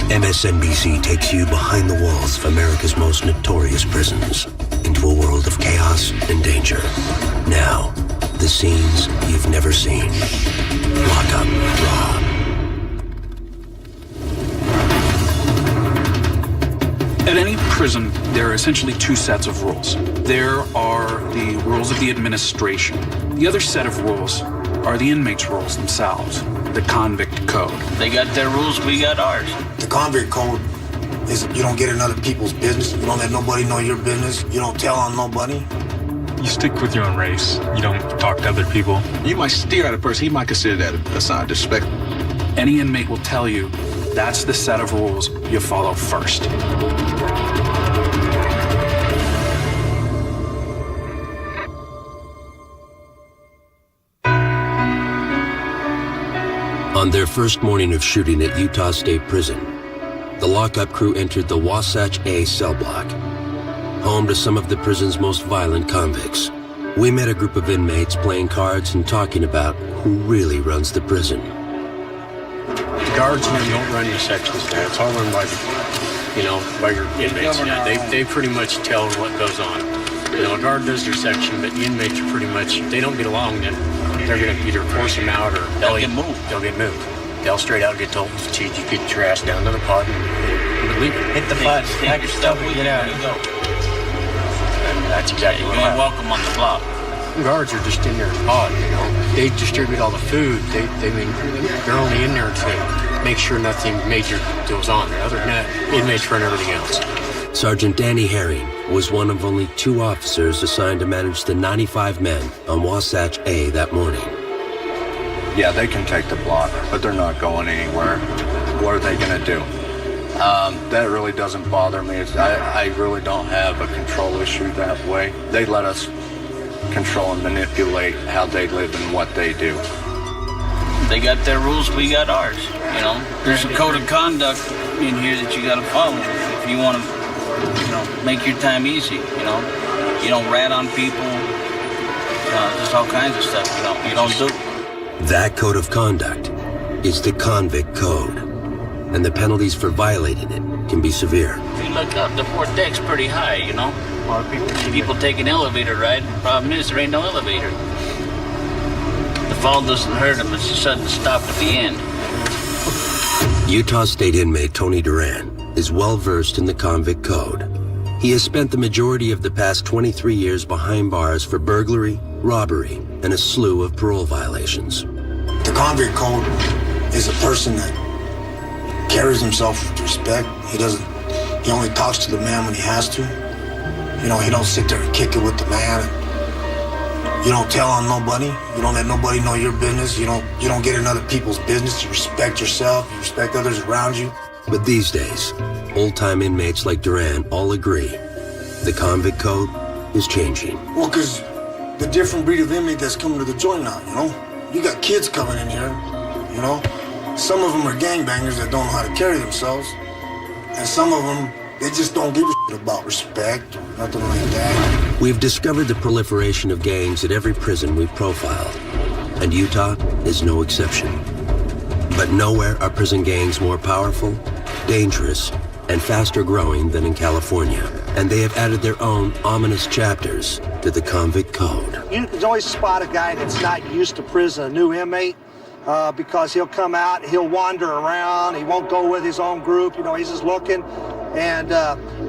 MSNBC takes you behind the walls of America's most notorious prisons into a world of chaos and danger. Now, the scenes you've never seen. Lock Up Raw. At any prison, there are essentially two sets of rules. There are the rules of the administration. The other set of rules are the inmates' rules themselves, the convict code. They got their rules, we got ours. The convict code is you don't get in other people's business. You don't let nobody know your business. You don't tell on nobody. You stick with your own race. You don't talk to other people. You might stare at a person. He might consider that a sign of disrespect. Any inmate will tell you that's the set of rules you follow first. On their first morning of shooting at Utah State Prison, the lockup crew entered the Wasatch A cell block, home to some of the prison's most violent convicts. We met a group of inmates playing cards and talking about who really runs the prison. The guards here don't run your sections there. It's all run by by your inmates. Yeah, they pretty much tell what goes on. A guard does their section, but the inmates are pretty much, if they don't get along, then they're going to either force them out or They'll get moved. They'll get moved. They'll straight out get told, geez, you get your ass down to the pod and leave it. Hit the pod, pack your stuff, and get out. There you go. And that's exactly You're what happened. welcome on the block. Guards are just in there in pod, They distribute all the food. They're only in there to make sure nothing major goes on there. Other than that, inmates run everything else. Sergeant Danny Herring was one of only 2 officers assigned to manage the 95 men on Wasatch A that morning. Yeah, they can take the block, but they're not going anywhere. What are they going to do? That really doesn't bother me. I really don't have a control issue that way. They let us control and manipulate how they live and what they do. They got their rules, we got ours. There's a code of conduct in here that you got to follow if you want to, make your time easy. You don't rat on people. There's all kinds of stuff. You don't do. That code of conduct is the convict code, and the penalties for violating it can be severe. If you look up, the 4th deck's pretty high. A lot of people take an elevator ride. The problem is there ain't no elevator. The fall doesn't hurt them. It's a sudden stop at the end. Utah State inmate Tony Duran is well versed in the convict code. He has spent the majority of the past 23 years behind bars for burglary, robbery, and a slew of parole violations. The convict code is a person that carries himself with respect. He only talks to the man when he has to. He don't sit there and kick it with the man. You don't tell on nobody. You don't let nobody know your business. You don't get in other people's business. You respect yourself. You respect others around you. But these days, old-time inmates like Duran all agree the convict code is changing. Well, because the different breed of inmate that's coming to the joint now, You got kids coming in here, Some of them are gangbangers that don't know how to carry themselves. And some of them, they just don't give a shit about respect or nothing like that. We've discovered the proliferation of gangs at every prison we've profiled, and Utah is no exception. But nowhere are prison gangs more powerful, dangerous, and faster growing than in California. And they have added their own ominous chapters to the convict code. You can always spot a guy that's not used to prison, a new inmate, because he'll come out, he'll wander around, he won't go with his own group, he's just looking. And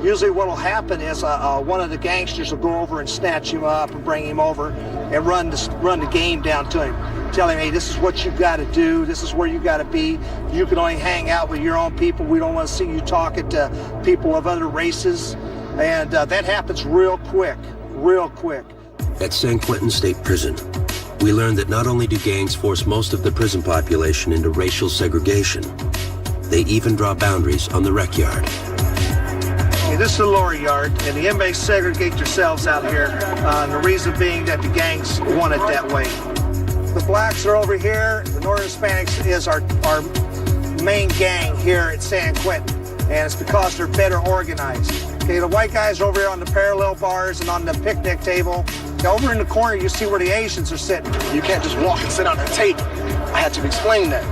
usually what will happen is one of the gangsters will go over and snatch him up and bring him over and run the game down to him. Tell him, hey, this is what you got to do. This is where you got to be. You can only hang out with your own people. We don't want to see you talking to people of other races. And that happens real quick. At San Quentin State Prison, we learned that not only do gangs force most of the prison population into racial segregation, they even draw boundaries on the rec yard. Okay, this is the lower yard, and the inmates segregate themselves out here. And the reason being that the gangs want it that way. The blacks are over here. The Northern Hispanics is our main gang here at San Quentin, and it's because they're better organized. Okay, the white guys are over here on the parallel bars and on the picnic table. Over in the corner, you see where the Asians are sitting. You can't just walk and sit on a table. I had to explain that.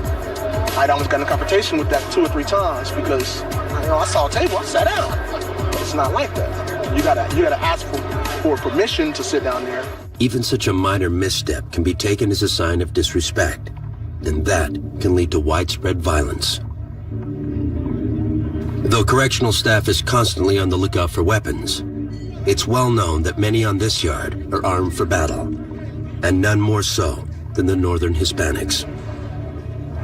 I almost got in a confrontation with that 2 or 3 times because, I saw a table, I sat down. It's not like that. You gotta ask for permission to sit down there. Even such a minor misstep can be taken as a sign of disrespect, and that can lead to widespread violence. Though correctional staff is constantly on the lookout for weapons, it's well known that many on this yard are armed for battle, and none more so than the Northern Hispanics.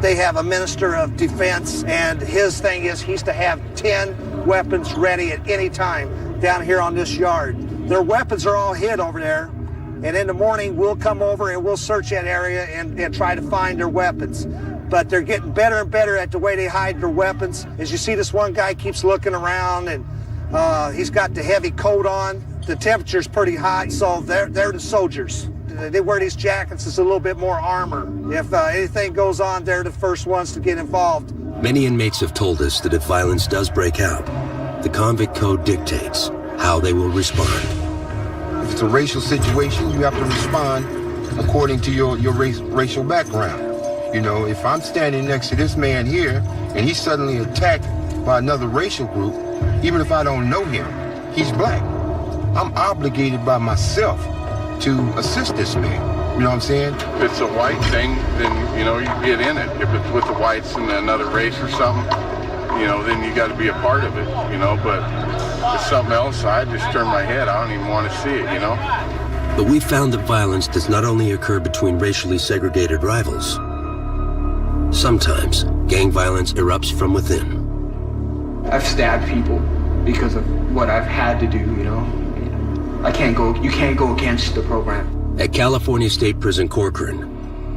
They have a minister of defense, and his thing is he's to have 10 weapons ready at any time down here on this yard. Their weapons are all hid over there, and in the morning we'll come over and we'll search that area and try to find their weapons. But they're getting better and better at the way they hide their weapons. As you see, this one guy keeps looking around, and he's got the heavy coat on. The temperature's pretty hot, so they're the soldiers. They wear these jackets. It's a little bit more armor. If anything goes on, they're the first ones to get involved. Many inmates have told us that if violence does break out, the convict code dictates how they will respond. If it's a racial situation, you have to respond according to your racial background. If I'm standing next to this man here and he's suddenly attacked by another racial group, even if I don't know him, he's black. I'm obligated by myself to assist this man. You know what I'm saying? If it's a white thing, then, you get in it. If it's with the whites and another race or something, then you got to be a part of it, But if it's something else, I just turn my head. I don't even want to see it, But we found that violence does not only occur between racially segregated rivals. Sometimes gang violence erupts from within. I've stabbed people because of what I've had to do, You can't go against the program. At California State Prison Corcoran,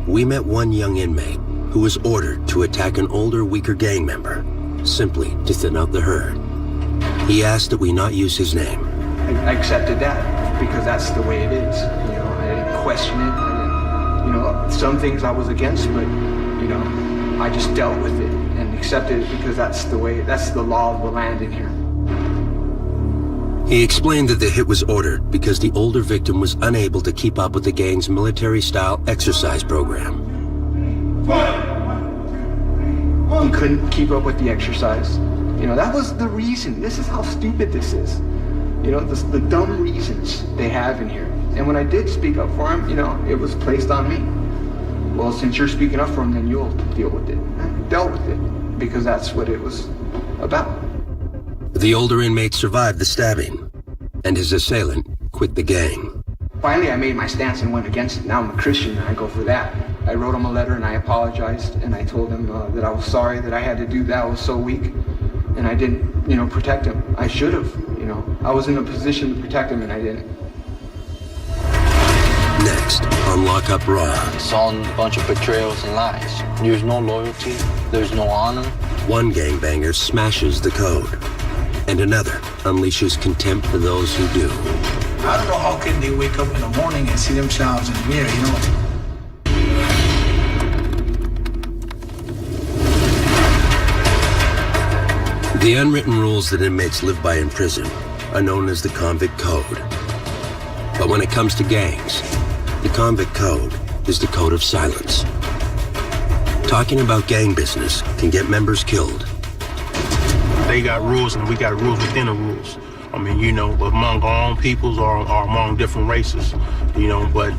we met one young inmate who was ordered to attack an older, weaker gang member, simply to thin out the herd. He asked that we not use his name. I accepted that because that's the way it is. I didn't question it. Some things I was against, but, I just dealt with it and accepted it because that's the law of the land in here. He explained that the hit was ordered because the older victim was unable to keep up with the gang's military-style exercise program. He couldn't keep up with the exercise. That was the reason. This is how stupid this is. The dumb reasons they have in here. And when I did speak up for him, it was placed on me. Well, since you're speaking up for him, then you'll deal with it. I dealt with it because that's what it was about. The older inmate survived the stabbing, and his assailant quit the gang. Finally, I made my stance and went against it. Now I'm a Christian and I go for that. I wrote him a letter and I apologized and I told him that I was sorry that I had to do that. I was so weak and I didn't, protect him. I should have, I was in a position to protect him and I didn't. Next, on Lock Up Raw. It's all a bunch of betrayals and lies. There's no loyalty, there's no honor. One gangbanger smashes the code, and another unleashes contempt for those who do. I don't know how can they wake up in the morning and see themselves in the mirror, The unwritten rules that inmates live by in prison are known as the convict code. But when it comes to gangs, the convict code is the code of silence. Talking about gang business can get members killed. They got rules and we got rules within the rules. Among our own peoples or among different races, but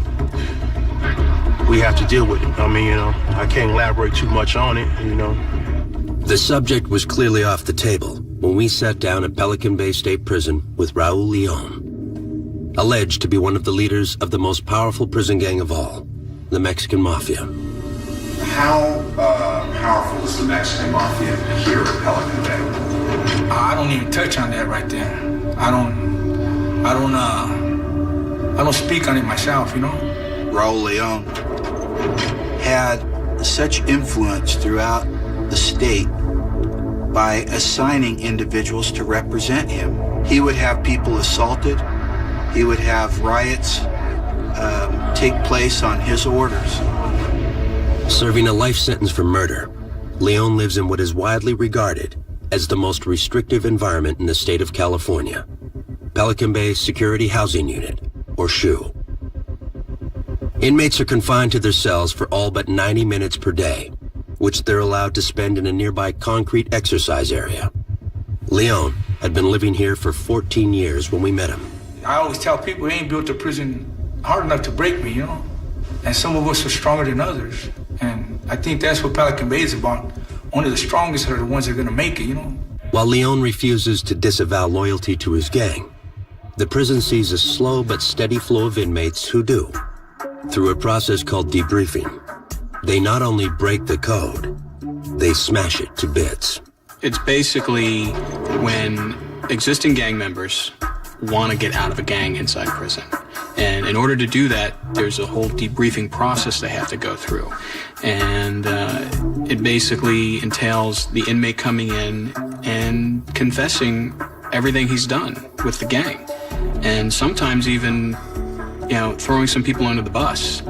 we have to deal with it. I can't elaborate too much on it, The subject was clearly off the table when we sat down at Pelican Bay State Prison with Raul Leon, alleged to be one of the leaders of the most powerful prison gang of all, the Mexican Mafia. How powerful is the Mexican Mafia here at Pelican Bay? I don't even touch on that right there. I don't speak on it myself, Raul Leon had such influence throughout the state by assigning individuals to represent him. He would have people assaulted. He would have riots take place on his orders. Serving a life sentence for murder, Leon lives in what is widely regarded as the most restrictive environment in the state of California, Pelican Bay Security Housing Unit, or SHU. Inmates are confined to their cells for all but 90 minutes per day, which they're allowed to spend in a nearby concrete exercise area. Leon had been living here for 14 years when we met him. I always tell people they ain't built a prison hard enough to break me, you know? And some of us are stronger than others. And I think that's what Pelican Bay is about. Only the strongest are the ones that are gonna make it, you know? While Leon refuses to disavow loyalty to his gang, the prison sees a slow but steady flow of inmates who do. Through a process called debriefing, they not only break the code, they smash it to bits. It's basically when existing gang members want to get out of a gang inside prison. And in order to do that, there's a whole debriefing process they have to go through. And it basically entails the inmate coming in and confessing everything he's done with the gang. And sometimes even, you know, throwing some people under the bus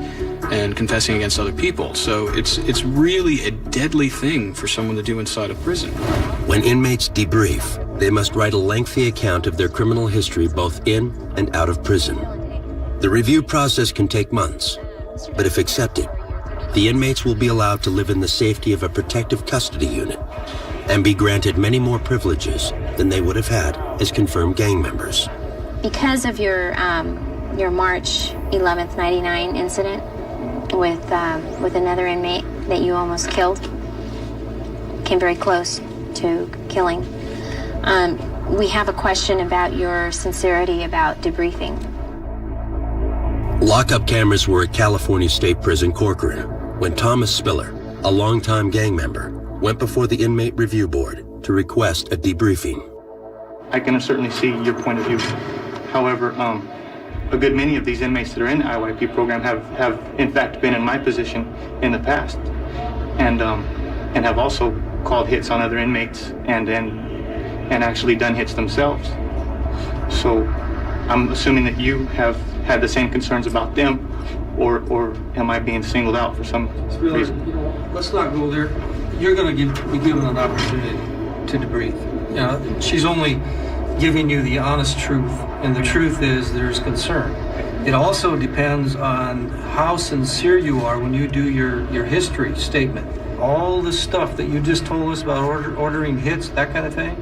and confessing against other people. So it's really a deadly thing for someone to do inside a prison. When inmates debrief, they must write a lengthy account of their criminal history both in and out of prison. The review process can take months, but if accepted, the inmates will be allowed to live in the safety of a protective custody unit and be granted many more privileges than they would have had as confirmed gang members. Because of your March 11th, 99 incident with another inmate that you almost killed, came very close to killing, we have a question about your sincerity about debriefing. Lockup cameras were at California State Prison Corcoran when Thomas Spiller, a longtime gang member, went before the Inmate Review Board to request a debriefing. I can certainly see your point of view. However, a good many of these inmates that are in the IYP program have in fact been in my position in the past, and have also called hits on other inmates and actually done hits themselves. So I'm assuming that you have had the same concerns about them, or am I being singled out for some reason? You know, let's not go there. You're going to be given an opportunity to debrief. You know, she's only giving you the honest truth, and the truth is there's concern. It also depends on how sincere you are when you do your history statement. All the stuff that you just told us about ordering hits, that kind of thing,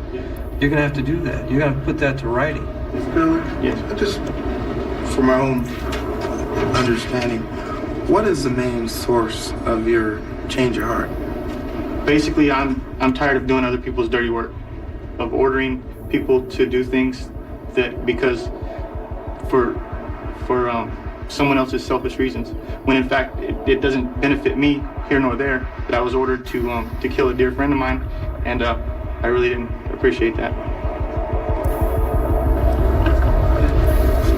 you're going to have to do that. You're going to put that to writing. Yes. Just for my own understanding, what is the main source of your change of heart? Basically, I'm tired of doing other people's dirty work, of ordering people to do things that because for someone else's selfish reasons, when in fact it doesn't benefit me here nor there. That I was ordered to kill a dear friend of mine, and I really didn't appreciate that.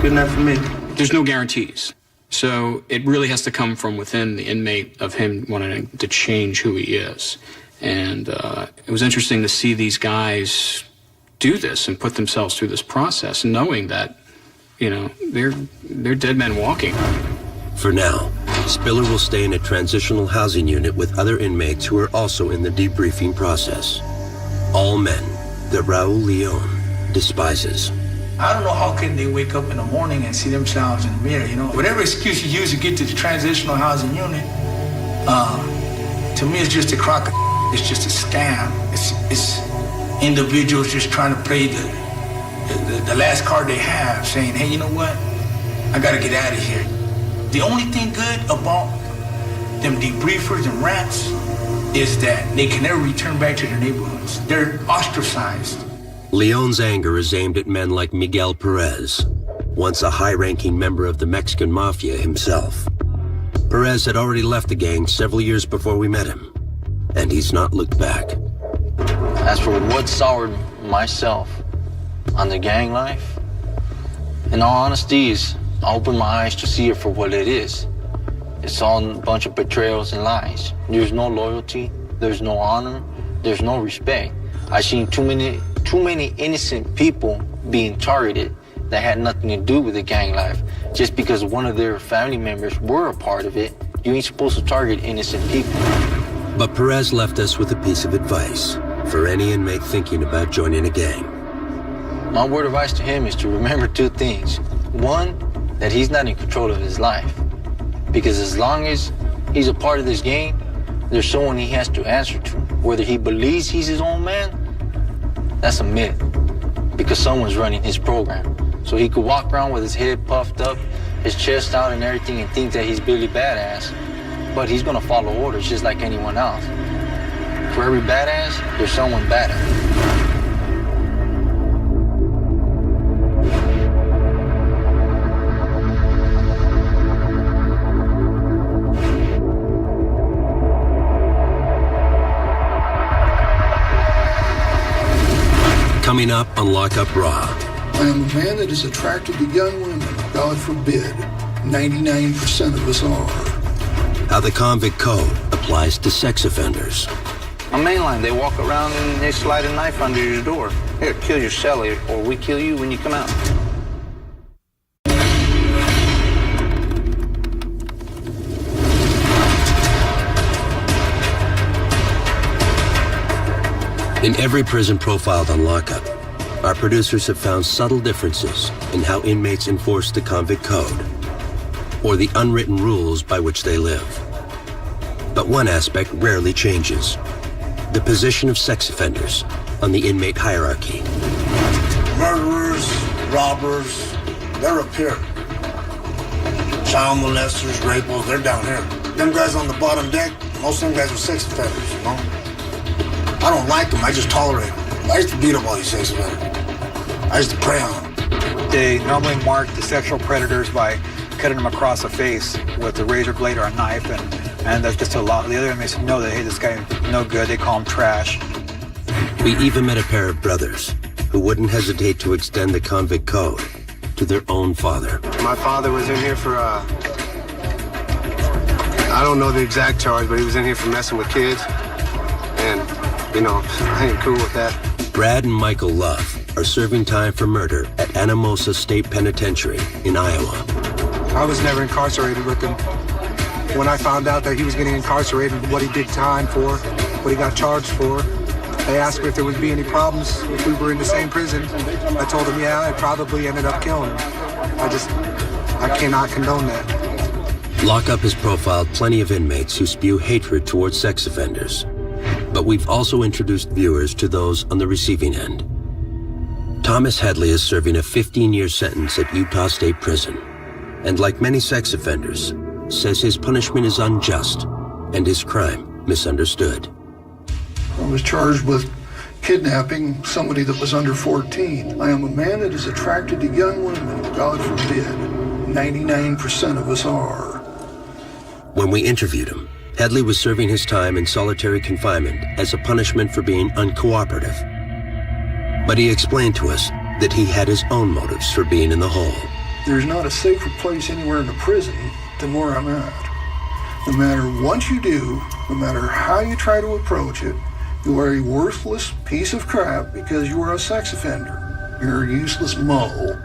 Good enough for me. There's no guarantees. So it really has to come from within the inmate of him wanting to change who he is. And it was interesting to see these guys do this and put themselves through this process, knowing that, you know, they're dead men walking. For now, Spiller will stay in a transitional housing unit with other inmates who are also in the debriefing process. All men that Raul Leon despises. I don't know how can they wake up in the morning and see themselves in the mirror, you know? Whatever excuse you use to get to the transitional housing unit, to me it's just a crock of it's just a scam. It's individuals just trying to play the last card they have, saying, hey, you know what? I gotta get out of here. The only thing good about them debriefers and rats is that they can never return back to their neighborhoods. They're ostracized. Leon's anger is aimed at men like Miguel Perez, once a high-ranking member of the Mexican Mafia himself. Perez had already left the gang several years before we met him, and he's not looked back. As for what soured myself on the gang life, in all honesty, I opened my eyes to see it for what it is. It's all a bunch of betrayals and lies. There's no loyalty, there's no honor, there's no respect. I've seen too many innocent people being targeted that had nothing to do with the gang life. Just because one of their family members were a part of it, you ain't supposed to target innocent people. But Perez left us with a piece of advice for any inmate thinking about joining a gang. My word of advice to him is to remember two things. One, that he's not in control of his life. Because as long as he's a part of this gang, There's someone he has to answer to. Whether he believes he's his own man, that's a myth. Because someone's running his program. So he could walk around with his head puffed up, his chest out and everything, and think that he's Billy Badass. But he's gonna follow orders just like anyone else. For every badass, there's someone badass. Coming up on Lockup Raw. I am a man that is attracted to young women. God forbid. 99% of us are. How the convict code applies to sex offenders. On mainline, they walk around and they slide a knife under your door. Here, kill your celly, or we kill you when you come out. In every prison profiled on Lockup, our producers have found subtle differences in how inmates enforce the convict code, or the unwritten rules by which they live. But one aspect rarely changes: the position of sex offenders on the inmate hierarchy. Murderers, robbers, they're up here. Child molesters, rapers, they're down here. Them guys on the bottom deck, most of them guys are sex offenders, you know? I don't like them, I just tolerate them. I used to beat up all these sex offenders. I used to prey on them. They normally mark the sexual predators by cutting them across the face with a razor blade or a knife, and that's just a lot. The other inmates know that, hey, this guy no good, they call him trash. We even met a pair of brothers who wouldn't hesitate to extend the convict code to their own father. My father was in here for, I don't know the exact charge, but he was in here for messing with kids. And, you know, I ain't cool with that. Brad and Michael Love are serving time for murder at Anamosa State Penitentiary in Iowa. I was never incarcerated with him. When I found out that he was getting incarcerated, what he did time for, what he got charged for, they asked me if there would be any problems if we were in the same prison. I told them, yeah, I probably ended up killing him. I cannot condone that. Lockup has profiled plenty of inmates who spew hatred towards sex offenders. But we've also introduced viewers to those on the receiving end. Thomas Headley is serving a 15-year sentence at Utah State Prison, and like many sex offenders, says his punishment is unjust and his crime misunderstood. I was charged with kidnapping somebody that was under 14. I am a man that is attracted to young women. God forbid. 99% of us are. When we interviewed him, Headley was serving his time in solitary confinement as a punishment for being uncooperative. But he explained to us that he had his own motives for being in the hole. There's not a safer place anywhere in the prison than where I'm at. No matter what you do, no matter how you try to approach it, you are a worthless piece of crap because you are a sex offender. You're a useless mole.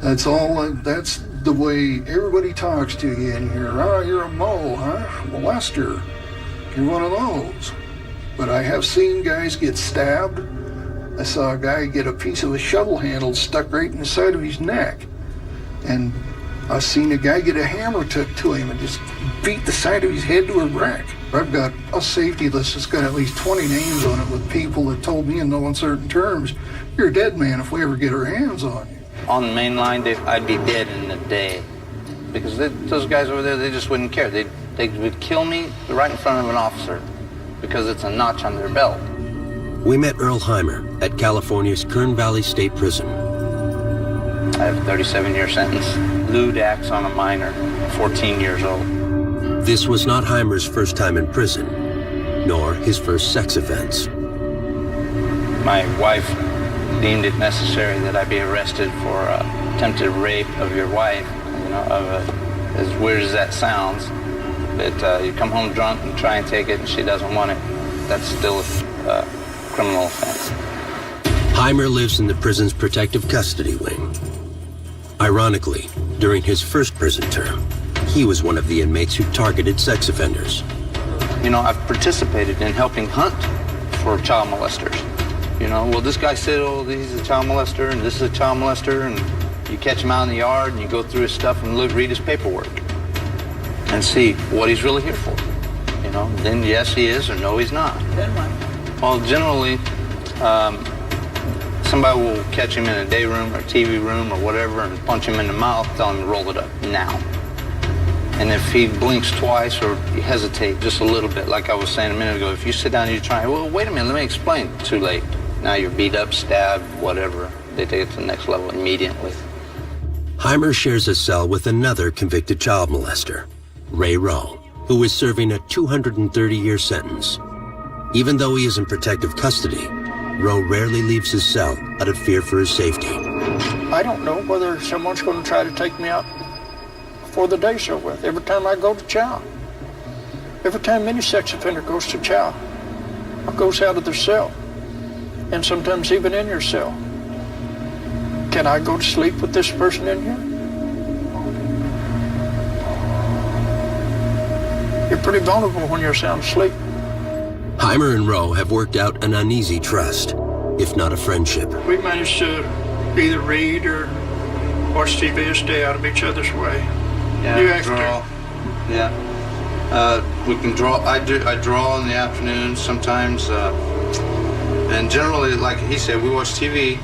That's all. That's the way everybody talks to you in here. Oh, you're a mole, huh? Molester. You're one of those. But I have seen guys get stabbed. I saw a guy get a piece of a shovel handle stuck right in the side of his neck. And I've seen a guy get a hammer took to him and just beat the side of his head to a wreck. I've got a safety list that's got at least 20 names on it with people that told me in no uncertain terms, you're a dead man if we ever get our hands on you. On the main line, I'd be dead in a day. Because those guys over there, they just wouldn't care. They would kill me right in front of an officer because it's a notch on their belt. We met Earl Heimer at California's Kern Valley State Prison. I have a 37-year sentence. Lewd acts on a minor, 14 years old. This was not Heimer's first time in prison, nor his first sex offense. My wife deemed it necessary that I be arrested for attempted rape of your wife. You know, as weird as that sounds, but you come home drunk and try and take it and she doesn't want it. That's still a criminal offense. Heimer lives in the prison's protective custody wing. Ironically, during his first prison term, he was one of the inmates who targeted sex offenders. You know, I've participated in helping hunt for child molesters. You know, well, this guy said, oh, he's a child molester, and this is a child molester, and you catch him out in the yard, and you go through his stuff and read his paperwork and see what he's really here for. You know, then yes, he is, or no, he's not. Well, generally, somebody will catch him in a day room or TV room or whatever and punch him in the mouth, tell him to roll it up now. And if he blinks twice or hesitate just a little bit, like I was saying a minute ago, if you sit down and you try, well, wait a minute, let me explain. Too late. Now you're beat up, stabbed, whatever. They take it to the next level immediately. Heimer shares a cell with another convicted child molester, Ray Rowe, who is serving a 230-year sentence. Even though he is in protective custody, Rowe rarely leaves his cell out of fear for his safety. I don't know whether someone's going to try to take me out before the day's over with. Every time I go to chow, every time any sex offender goes to chow, or goes out of their cell, and sometimes even in your cell, can I go to sleep with this person in here? You're pretty vulnerable when you're sound asleep. Heimer and Rowe have worked out an uneasy trust, if not a friendship. We managed to either read or watch TV or stay out of each other's way. Yeah, You have to. draw. Yeah. We can draw. I draw in the afternoons sometimes. And generally, like he said, we watch TV.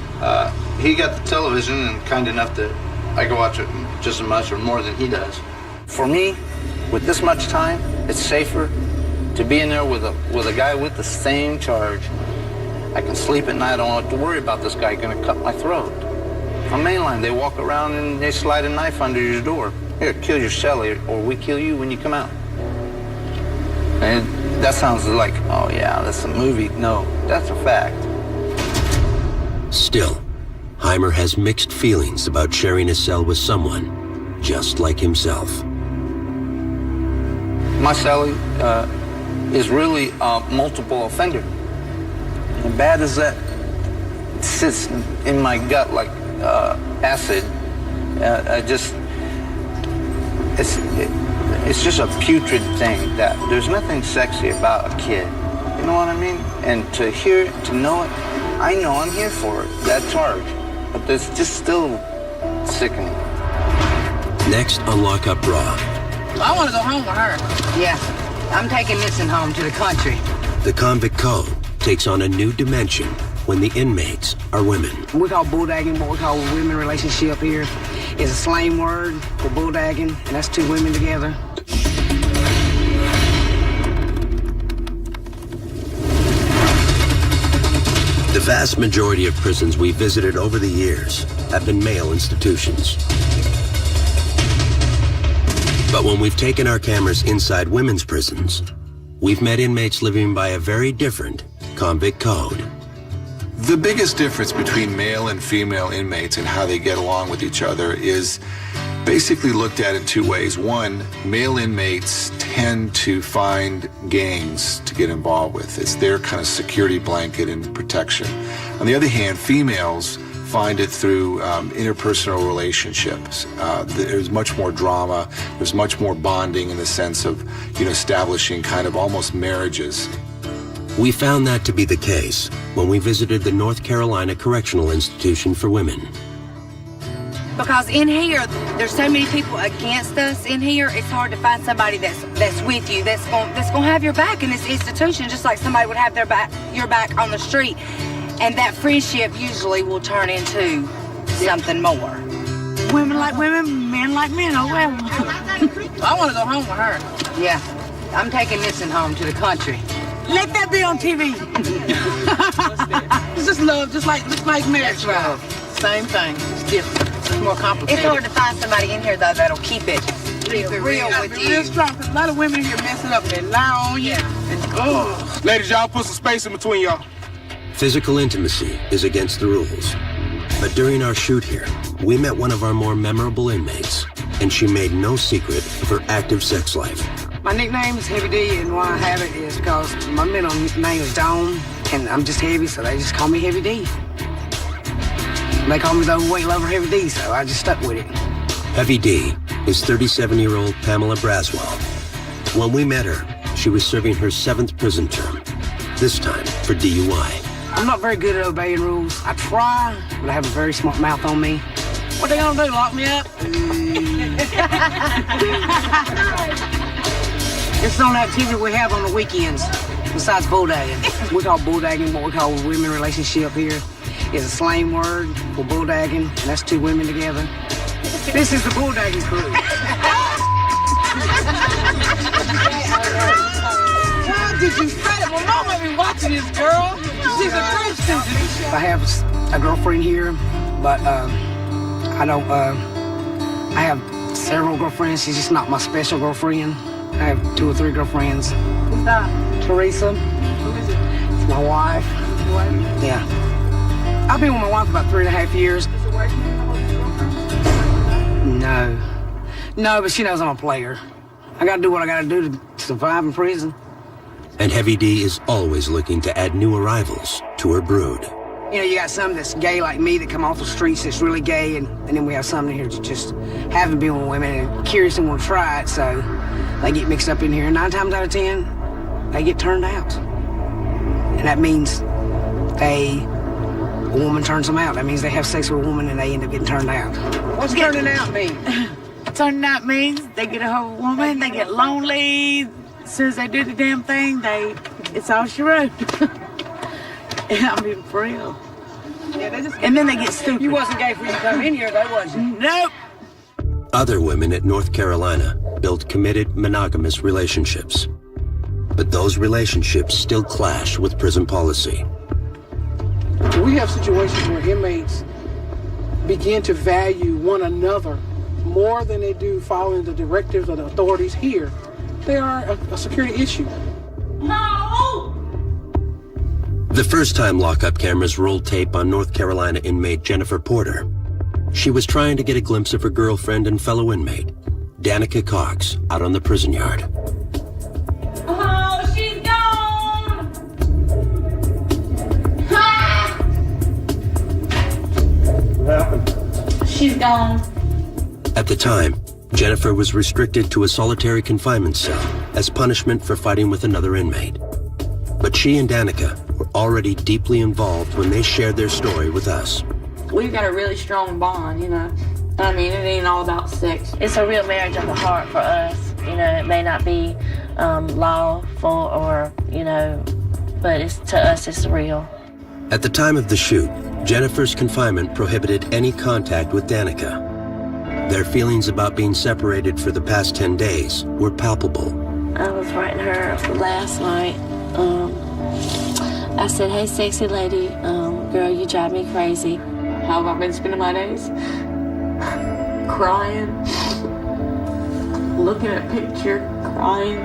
He got the television and kind enough that I can watch it just as much or more than he does. For me, with this much time, it's safer to be in there with a guy with the same charge. I can sleep at night. I don't have to worry about this guy going to cut my throat. On mainline, they walk around and they slide a knife under your door. Here, kill your cellie, or we kill you when you come out. And that sounds like, oh yeah, that's a movie. No, that's a fact. Still, Heimer has mixed feelings about sharing a cell with someone just like himself. My cellie is really a multiple offender. And bad as that sits in my gut like acid, it's just a putrid thing that there's nothing sexy about a kid. You know what I mean? And to hear it, to know it, I know I'm here for it, that charge. But it's just still sickening. Next on Lock Up Raw. I want to go home with her. Yeah, I'm taking Nixon home to the country. The convict code takes on a new dimension when the inmates are women. We call bulldagging what we call a women relationship here. It's a slang word for bulldagging, and that's two women together. The vast majority of prisons we visited over the years have been male institutions. But when we've taken our cameras inside women's prisons, we've met inmates living by a very different convict code. The biggest difference between male and female inmates and how they get along with each other is basically looked at in two ways. One, male inmates tend to find gangs to get involved with. It's their kind of security blanket and protection. On the other hand, females find it through interpersonal relationships. There's much more drama. There's much more bonding in the sense of, establishing kind of almost marriages. We found that to be the case when we visited the North Carolina Correctional Institution for Women. Because in here, there's so many people against us in here, it's hard to find somebody that's with you, that's gonna have your back in this institution, just like somebody would have your back on the street. And that friendship usually will turn into something more. Women like women, men like men, oh well. I want to go home with her. Yeah, I'm taking Nixon home to the country. Let that be on TV. It's just love, just like marriage. That's right. Same thing, it's different. It's more complicated. It's hard to find somebody in here, though, that'll keep it real with you. Real strong, because a lot of women here mess it up. They lie on you. And, Ladies, y'all put some space in between y'all. Physical intimacy is against the rules. But during our shoot here, we met one of our more memorable inmates, and she made no secret of her active sex life. My nickname is Heavy D, and why I have it is because my middle name is Dawn, and I'm just heavy, so they just call me Heavy D. They call me the overweight lover Heavy D, so I just stuck with it. Heavy D is 37-year-old Pamela Braswell. When we met her, she was serving her 7th prison term, this time for DUI. I'm not very good at obeying rules. I try, but I have a very smart mouth on me. What they gonna do, lock me up? It's the only activity we have on the weekends, besides bulldagging. We call bulldagging what we call a women relationship here. It's a slang word for bulldagging, and that's two women together. This is the bulldagging crew. Why did you say that? Well, Mama be watching this girl. She's a Christian. I have a girlfriend here, but I don't. I have several girlfriends. She's just not my special girlfriend. I have 2 or 3 girlfriends. Who's that? Teresa. Who is it? It's my wife. Your wife? Yeah. I've been with my wife about 3.5 years. Is it working? No, but she knows I'm a player. I gotta do what I gotta do to survive in prison. And Heavy D is always looking to add new arrivals to her brood. You know, you got some that's gay like me that come off the streets that's really gay, and then we have some in here that just haven't been with women and curious and want to try it, so they get mixed up in here. 9 times out of 10, they get turned out. And that means a woman turns them out. That means they have sex with a woman and they end up getting turned out. What's turning out mean? Turning out means they get a hold of a woman, they get lonely. As soon as they do the damn thing, it's all she wrote. I mean, for real. Yeah, they just, and then they get stupid. You wasn't gay for you to come in here, though, was you? Nope. Other women at North Carolina build committed monogamous relationships. But those relationships still clash with prison policy. We have situations where inmates begin to value one another more than they do following the directives of the authorities here. They are a security issue. No! The first time lockup cameras rolled tape on North Carolina inmate Jennifer Porter, she was trying to get a glimpse of her girlfriend and fellow inmate, Danica Cox, out on the prison yard. Oh, she's gone! Ah! What happened? She's gone. At the time, Jennifer was restricted to a solitary confinement cell as punishment for fighting with another inmate. But she and Danica were already deeply involved when they shared their story with us. We've got a really strong bond, you know. I mean, it ain't all about sex. It's a real marriage of the heart for us. You know, it may not be lawful or, you know, but to us, it's real. At the time of the shoot, Jennifer's confinement prohibited any contact with Danica. Their feelings about being separated for the past 10 days were palpable. I was writing her last night. I said, hey, sexy lady, girl, you drive me crazy. How have I been spending my days? Crying, looking at a picture, crying.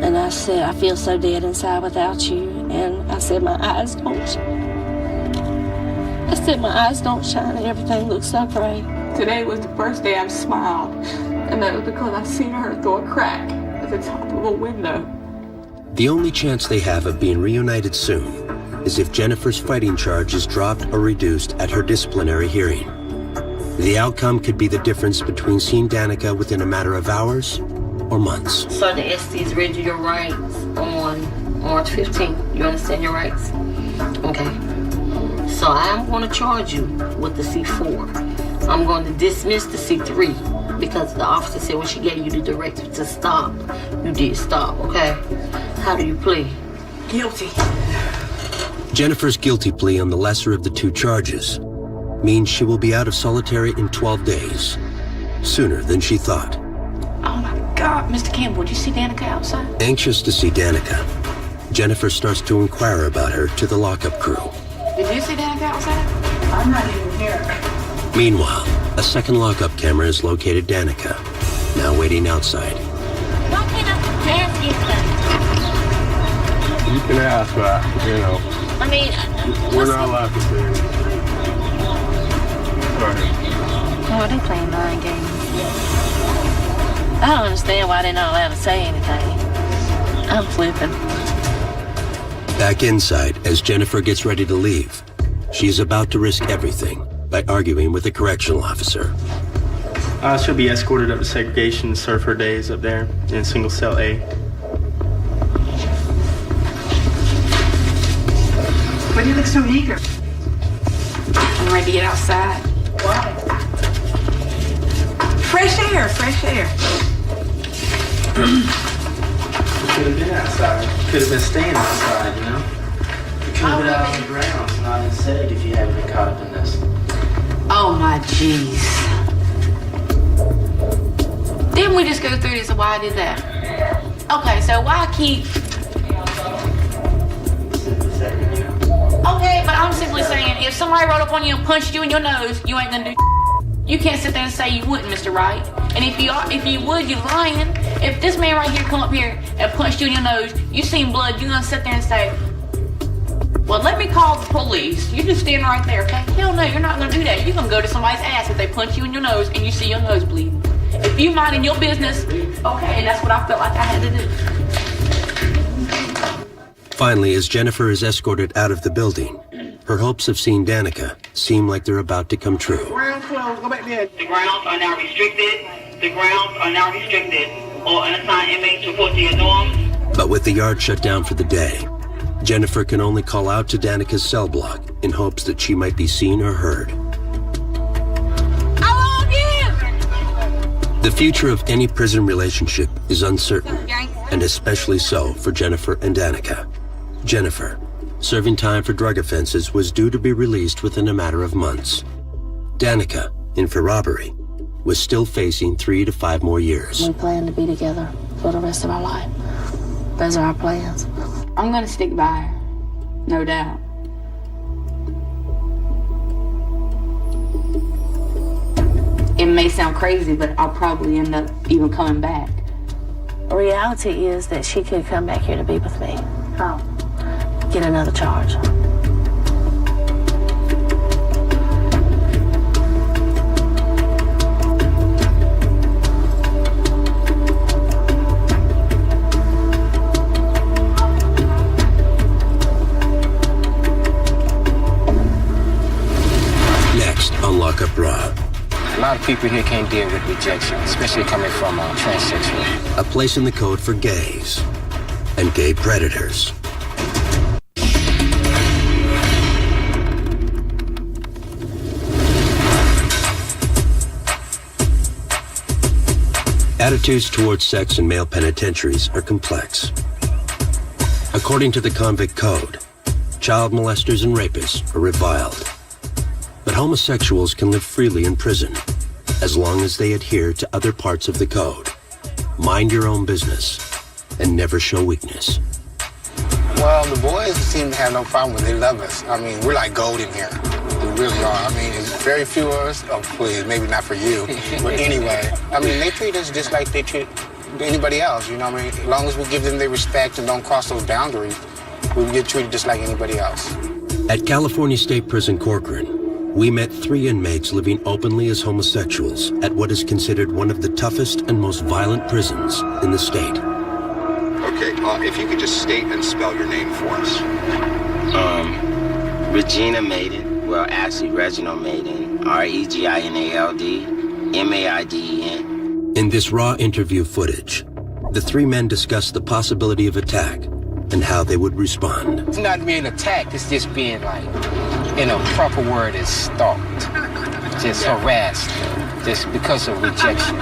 And I said, I feel so dead inside without you. And I said, my eyes don't shine and everything looks so gray. Today was the first day I've smiled, and that was because I've seen her through a crack at the top of a window. The only chance they have of being reunited soon is if Jennifer's fighting charge is dropped or reduced at her disciplinary hearing. The outcome could be the difference between seeing Danica within a matter of hours or months. So the SC's read you your rights on March 15th. You understand your rights? Okay. So I'm going to charge you with the C4. I'm going to dismiss the C3 because the officer said when she gave you the directive to stop, you did stop, okay? How do you plead? Guilty. Jennifer's guilty plea on the lesser of the 2 charges means she will be out of solitary in 12 days, sooner than she thought. Oh my God, Mr. Campbell, did you see Danica outside? Anxious to see Danica, Jennifer starts to inquire about her to the lockup crew. Did you see Danica outside? I'm not even here. Meanwhile, a second lockup camera has located Danica, now waiting outside. Don't get up and ask you You can ask, but, you know. I mean, we're not allowed to say anything. Sorry. Oh, they playing mind games. I don't understand why they're not allowed to say anything. I'm flipping. Back inside, as Jennifer gets ready to leave, she's about to risk everything by arguing with a correctional officer. She'll be escorted up to segregation to serve her days up there in single cell A. But you look so eager. I'm ready to get outside. Why? Fresh air, fresh air. could have been outside. Could have been staying outside, you know? You could have been out on the grounds, not inside if you hadn't been caught up in this. Oh my jeez. Didn't we just go through this and why I did that? Okay, so why keep... Okay, but I'm simply saying, if somebody rolled up on you and punched you in your nose, you ain't gonna do. You can't sit there and say you wouldn't, Mr. Wright. And if you would, you're lying. If this man right here come up here and punched you in your nose, you seen blood, you gonna sit there and say, well, let me call the police. You just stand right there, okay? Hell no, you're not gonna do that. You're gonna go to somebody's ass if they punch you in your nose and you see your nose bleeding. If you minding your business, okay, and that's what I felt like I had to do. Finally, as Jennifer is escorted out of the building, her hopes of seeing Danica seem like they're about to come true. Ground closed. Go back there. The grounds are now restricted. The grounds are now restricted. All unassigned inmates report to your dorms. But with the yard shut down for the day, Jennifer can only call out to Danica's cell block in hopes that she might be seen or heard. I love you! The future of any prison relationship is uncertain, and especially so for Jennifer and Danica. Jennifer, serving time for drug offenses, was due to be released within a matter of months. Danica, in for robbery, was still facing 3 to 5 more years. We plan to be together for the rest of our life. Those are our plans. I'm gonna stick by her, no doubt. It may sound crazy, but I'll probably end up even coming back. The reality is that she could come back here to be with me. How? Get another charge. Next on Lock Up Raw. A lot of people here can't deal with rejection, especially coming from a transsexual. A place in the code for gays and gay predators. Attitudes towards sex in male penitentiaries are complex. According to the convict code, child molesters and rapists are reviled. But homosexuals can live freely in prison as long as they adhere to other parts of the code. Mind your own business and never show weakness. Well, the boys seem to have no problem with it. They love us. I mean, we're like gold in here. We really are. I mean, it's very few of us. Oh, please, maybe not for you. But anyway, I mean, they treat us just like they treat anybody else, you know what I mean? As long as we give them their respect and don't cross those boundaries, we get treated just like anybody else. At California State Prison Corcoran, we met 3 inmates living openly as homosexuals at what is considered one of the toughest and most violent prisons in the state. Okay, if you could just state and spell your name for us. Regina Maiden, well actually Reginald Maiden, REGINALD, MAIDEN. In this raw interview footage, the 3 men discuss the possibility of attack and how they would respond. It's not being attacked, it's just being like, in a proper word, is stalked, just harassed, just because of rejection.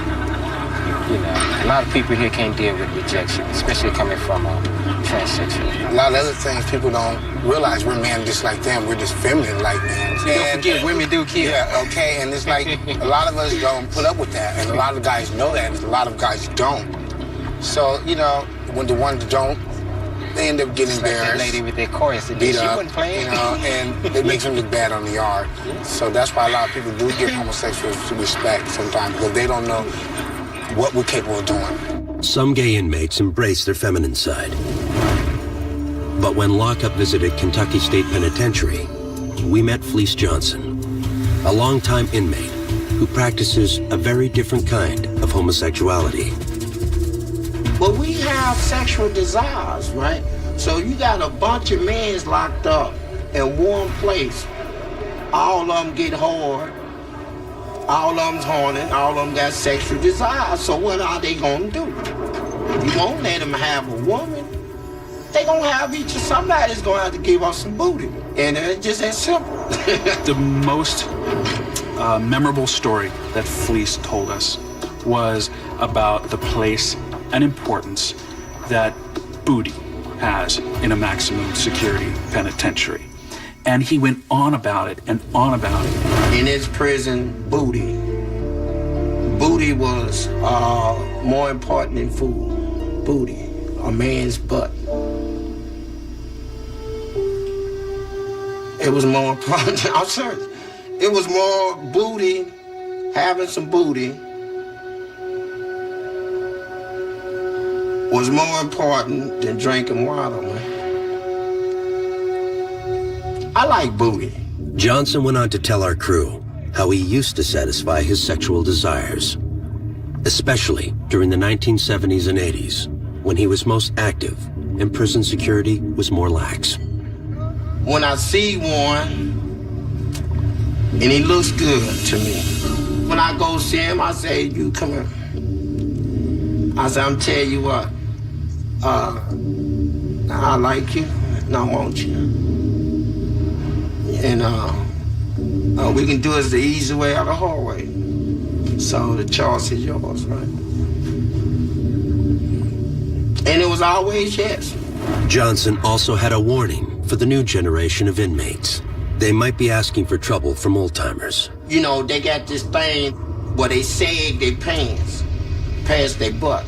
You know, a lot of people here can't deal with rejection, especially coming from a transsexual. A lot of other things people don't realize. We're men just like them. We're just feminine like men. Don't forget, women do kill. Yeah, okay, and it's like a lot of us don't put up with that, and a lot of guys know that, and a lot of guys don't. So, you know, when the ones that don't, they end up getting embarrassed. That lady with their chorus, beat up, wasn't playing. you know, and it makes them look bad on the yard. So that's why a lot of people do give homosexuals respect sometimes, because they don't know what we're capable of doing. Some gay inmates embrace their feminine side. But when Lockup visited Kentucky State Penitentiary, we met Fleece Johnson, a longtime inmate who practices a very different kind of homosexuality. But we have sexual desires, right? So you got a bunch of men locked up in one place. All of them get hard. All of them's horny. All of them got sexual desires. So what are they gonna do? You won't let them have a woman. They gonna have each of somebody's gonna have to give us some booty. And it's just that simple. The most memorable story that Fleece told us was about the place and importance that booty has in a maximum security penitentiary. And he went on about it and on about it. In his prison, booty was more important than food. Booty, a man's butt. It was more important. I'm serious. It was more booty, having some booty was more important than drinking water, man. I like booty. Johnson went on to tell our crew how he used to satisfy his sexual desires, especially during the 1970s and 80s, when he was most active and prison security was more lax. When I see one, and he looks good to me, when I go see him, I say, you come here. I say, I'm telling you what, I like you, and I want you. And we can do it the easy way or the hard way. So the choice is yours, right? And it was always yes. Johnson also had a warning for the new generation of inmates. They might be asking for trouble from old-timers. You know, they got this thing where they sag their pants past their butt.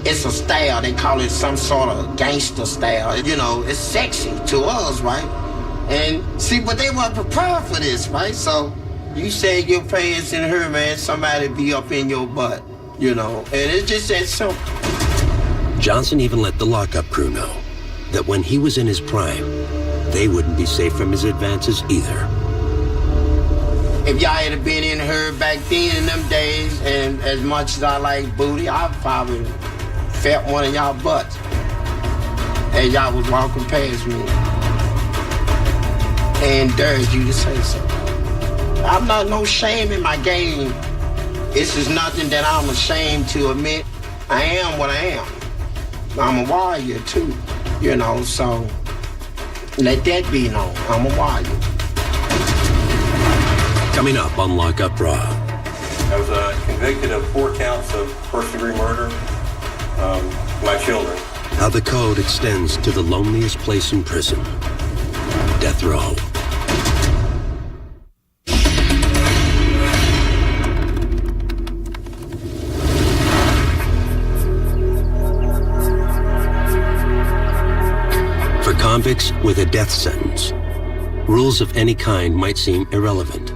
It's a style. They call it some sort of gangster style. You know, it's sexy to us, right? And see, but they weren't prepared for this, right? So you sag your pants in her, man, somebody be up in your butt, you know? And it's just that simple. Johnson even let the lockup crew know that when he was in his prime, they wouldn't be safe from his advances either. If y'all had been in her back then in them days, and as much as I like booty, I probably felt one of y'all butts as y'all was walking past me and dared you to say so. I'm not no shame in my game. This is nothing that I'm ashamed to admit. I am what I am. I'm a warrior too, you know, so let that be known. I'm a warrior. Coming up on Lockup Raw. I was convicted of 4 counts of first-degree murder. My children. How the code extends to the loneliest place in prison, death row. For convicts with a death sentence, rules of any kind might seem irrelevant.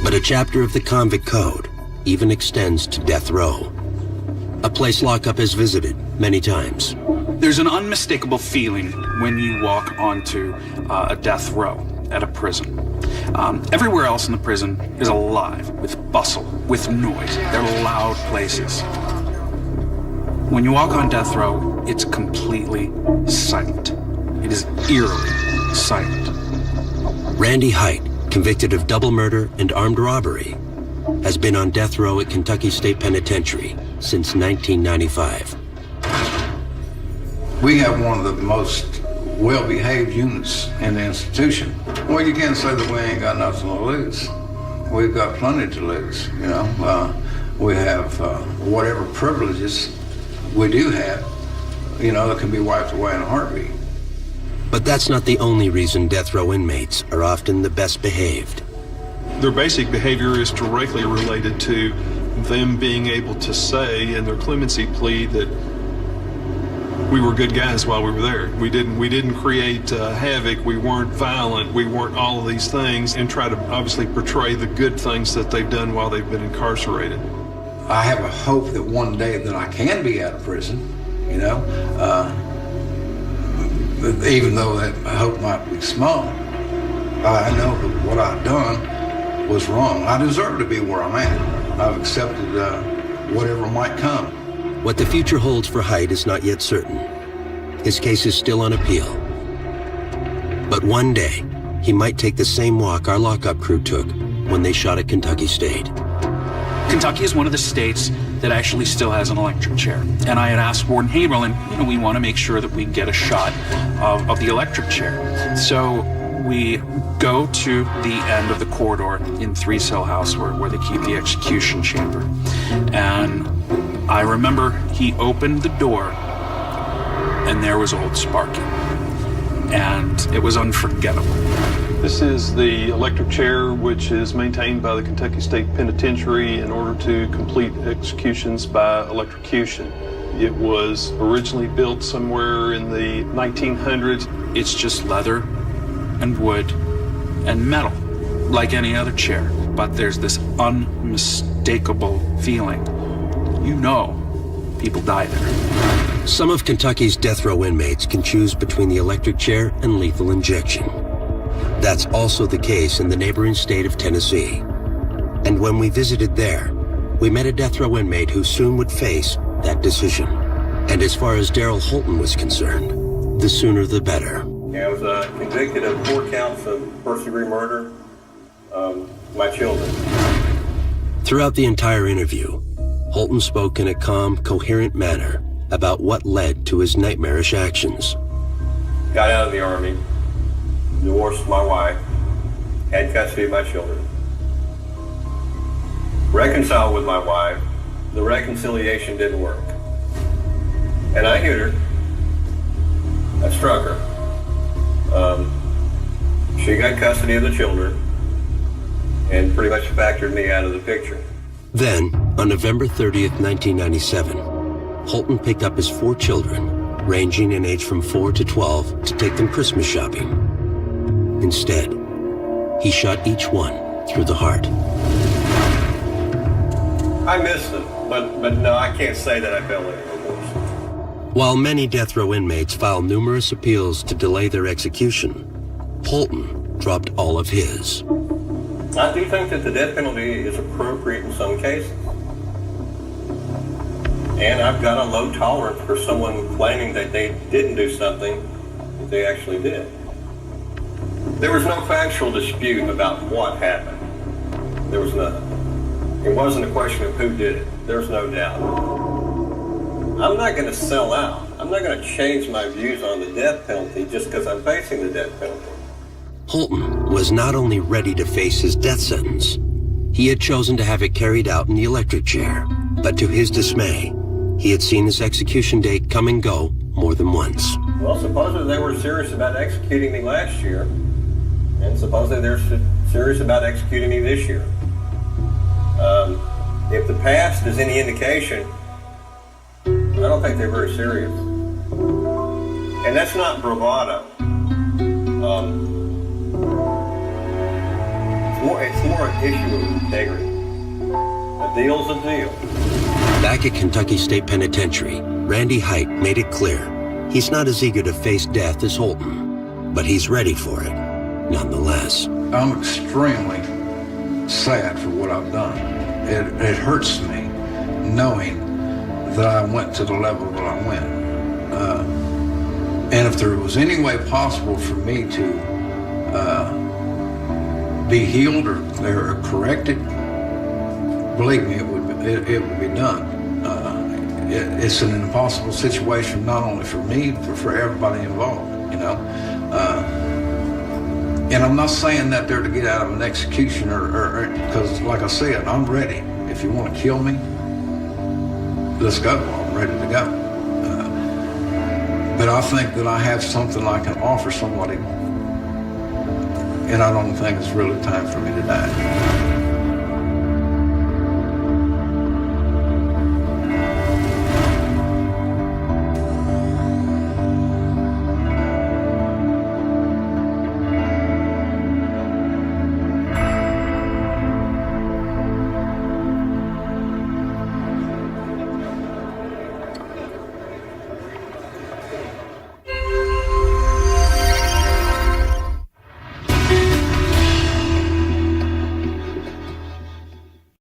But a chapter of the convict code even extends to death row, a place lockup has visited many times. There's an unmistakable feeling when you walk onto a death row at a prison. Everywhere else in the prison is alive with bustle, with noise. They're loud places. When you walk on death row, it's completely silent. It is eerily silent. Randy Height, convicted of double murder and armed robbery, has been on death row at Kentucky State Penitentiary since 1995. We have one of the most well-behaved units in the institution. Well, you can't say that we ain't got nothing to lose. We've got plenty to lose, you know. We have whatever privileges we do have, you know, that can be wiped away in a heartbeat. But that's not the only reason death row inmates are often the best behaved. Their basic behavior is directly related to them being able to say in their clemency plea that we were good guys while we were there. We didn't create havoc. We weren't violent. We weren't all of these things, and try to obviously portray the good things that they've done while they've been incarcerated. I have a hope that one day that I can be out of prison, you know, even though that hope might be small. I know that what I've done was wrong. I deserve to be where I'm at. I've accepted whatever might come. What the future holds for Height is not yet certain. His case is still on appeal. But one day, he might take the same walk our lockup crew took when they shot at Kentucky State. Kentucky is one of the states that actually still has an electric chair. And I had asked Warden Haberlin, you know, we want to make sure that we get a shot of the electric chair. So we go to the end of the corridor in 3-cell house where they keep the execution chamber. And I remember he opened the door and there was old Sparky. And it was unforgettable. This is the electric chair, which is maintained by the Kentucky State Penitentiary in order to complete executions by electrocution. It was originally built somewhere in the 1900s. It's just leather and wood and metal, like any other chair. But there's this unmistakable feeling. You know, people die there. Some of Kentucky's death row inmates can choose between the electric chair and lethal injection. That's also the case in the neighboring state of Tennessee. And when we visited there, we met a death row inmate who soon would face that decision. And as far as Daryl Holton was concerned, the sooner the better. I was convicted of 4 counts of first-degree murder of my children. Throughout the entire interview, Holton spoke in a calm, coherent manner about what led to his nightmarish actions. Got out of the Army, divorced my wife, had custody of my children. Reconciled with my wife, the reconciliation didn't work. And I hit her. I struck her. She got custody of the children and pretty much factored me out of the picture. Then, on November 30th, 1997, Holton picked up his 4 children, ranging in age from 4 to 12, to take them Christmas shopping. Instead, he shot each one through the heart. I missed them, but no, I can't say that I felt any remorse. While many death row inmates filed numerous appeals to delay their execution, Holton dropped all of his. I do think that the death penalty is appropriate in some cases. And I've got a low tolerance for someone claiming that they didn't do something that they actually did. There was no factual dispute about what happened. There was nothing. It wasn't a question of who did it. There's no doubt. I'm not going to sell out. I'm not going to change my views on the death penalty just because I'm facing the death penalty. Holton was not only ready to face his death sentence, he had chosen to have it carried out in the electric chair. But to his dismay, he had seen his execution date come and go more than once. Well, supposedly they were serious about executing me last year, and supposedly they're serious about executing me this year. If the past is any indication, I don't think they're very serious. And that's not bravado. It's more an issue of integrity. A deal's a deal. Back at Kentucky State Penitentiary, Randy Height made it clear he's not as eager to face death as Holton, but he's ready for it, nonetheless. I'm extremely sad for what I've done. It hurts me knowing that I went to the level that I went. And if there was any way possible for me to be healed or corrected, believe me, it would be done. It's an impossible situation, not only for me, but for everybody involved, you know. And I'm not saying that they're to get out of an execution or because, like I said, I'm ready. If you want to kill me, let's go. I'm ready to go. But I think that I have something I can offer somebody, and I don't think it's really time for me to die.